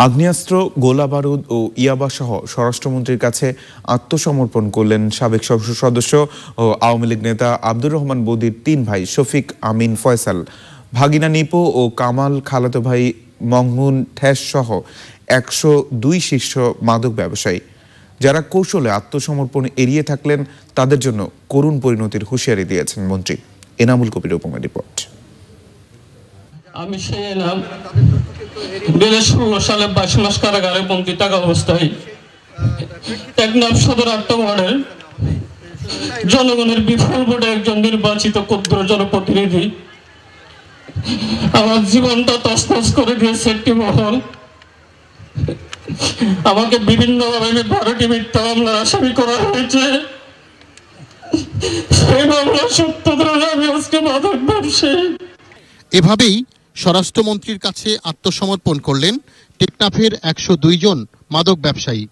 আগ্নেয়াস্ত্র, গোলাবারুদ ও ইয়াবা সহ স্বরাষ্ট্রমন্ত্রীর কাছে আত্মসমর্পণ করলেন সাবেক সংসদ সদস্য ও আওয়ামী লীগ নেতা আব্দুর রহমান বদির ৩ ভাই শফিক, আমিন, ফয়সাল, ভাগিনা নিপু ও কামাল, খালাতো ভাই মংমুন ঠেস সহ ১০২ শীর্ষ মাদক ব্যবসায়ী। যারা কৌশলে আত্মসমর্পণ এড়িয়ে থাকলেন তাদের জন্য করুণ পরিণতির হুঁশিয়ারি দিয়েছেন মন্ত্রী। এনামুল কবির উপমা রিপোর্ট। আমি সেই এনাম ২০১৬ সালে ২২ মাস কারাগারে বন্দী থাকা অবস্থায় টেকনাফ সদর ৮ ওয়ার্ডের জনগণের বিপুল ভোটে একজন নির্বাচিত ক্ষুদ্র জনপ্রতিনিধি আমার জীবনটা তছনছ করে দিয়েছে একটি মহল। আমাকে বিভিন্নভাবে ১২টি মিথ্যা মামলার আসামি করা হয়েছে। সেই মামলার সত্য ধরে আমি আজকে মাদক ব্যবসায়ী। এভাবেই স্বরাষ্ট্রমন্ত্রীর কাছে আত্মসমর্পণ করলেন টেকনাফের ১০২ জন মাদক ব্যবসায়ী।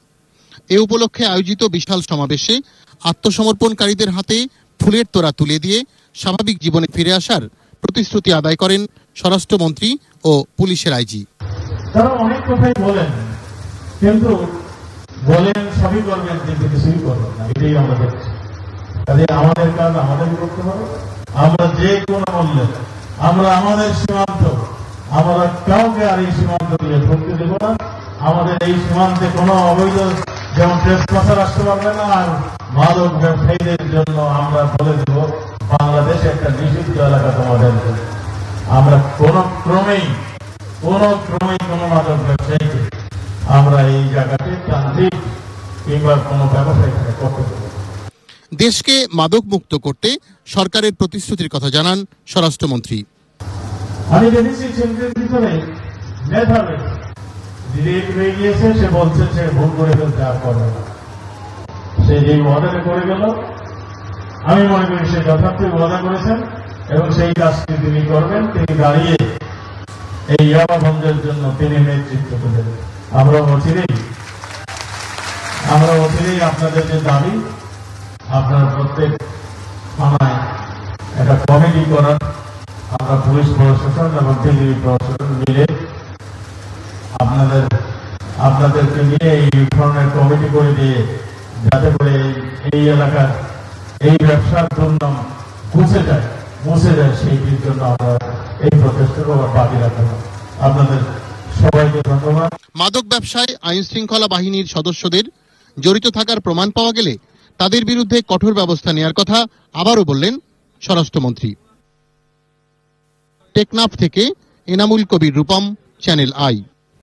এ উপলক্ষে আয়োজিত বিশাল সমাবেশে আত্মসমর্পণকারীদের হাতে ফুলের তোড়া তুলে দিয়ে স্বাভাবিক জীবনে ফিরে আসার প্রতিশ্রুতি আদায় করেন স্বরাষ্ট্রমন্ত্রী ও পুলিশের আইজি। তারা অনেক কথাই বলেন, কিন্তু বলেন সবই করবেন, কিন্তু কিছুই করবেন না। এটাই আমরা দেখছি। কাজে আমাদের কাজ আমাদেরই করতে হবে। আমরা যে কোনো মূল্যে আমরা আমাদের সীমান্ত, আমরা কাউকে আর এই সীমান্ত দিয়ে ঢুকতে দেব না। আমাদের এই সীমান্তে কোনো অবৈধ যেমন ট্রেসপাসার আসতে পারবে না, আর মাদক ব্যবসায়ীদের জন্য আমরা বলে দেব বাংলাদেশে একটা নিষিদ্ধ এলাকা তোমাদের। আমরা কোনো ক্রমেই কোনো মাদক ব্যবসায়ীকে আমরা এই জায়গাতে ট্রানজিট কিংবা কোনো ব্যবসায়ী করতে দেব। দেশকে মাদক মুক্ত করতে সরকারের প্রতিশ্রুতির কথা জানান স্বরাষ্ট্রমন্ত্রী। আমি দেখেছি ছেলেদের ভিতরে মেধাবে ডিরেক্ট হয়ে গিয়েছে, সে বলছে সে ভুল করে ফেলতে আর করবে না। সে যে ওয়াদাটা করে গেল, আমি মনে করি সে যথার্থ ওয়াদা করেছেন এবং সেই কাজটি তিনি করবেন। তিনি দাঁড়িয়ে এই ইয়াবা বন্ধের জন্য তিনি নেতৃত্ব দেবেন। আমরা অচিরেই আপনাদের যে দাবি, আপনারা প্রত্যেক থানায় একটা কমিটি করার, আমরা পুলিশ প্রশাসন এবং দিল্লি প্রশাসন মিলে আপনাদেরকে নিয়ে এই ধরনের কমিটি করে দিয়ে, যাতে করে এই এলাকার এই ব্যবসার জন্য মুছে যায় সেইটির জন্য আমরা এই প্রচেষ্টাকে বাকি রাখবো। আপনাদের সবাইকে ধন্যবাদ। মাদক ব্যবসায় আইন শৃঙ্খলা বাহিনীর সদস্যদের জড়িত থাকার প্রমাণ পাওয়া গেলে তাদের বিরুদ্ধে কঠোর ব্যবস্থা নেওয়ার কথা আবারও বললেন স্বরাষ্ট্রমন্ত্রী। টেকনাফ থেকে এনামুল কবির, রূপম, চ্যানেল আই।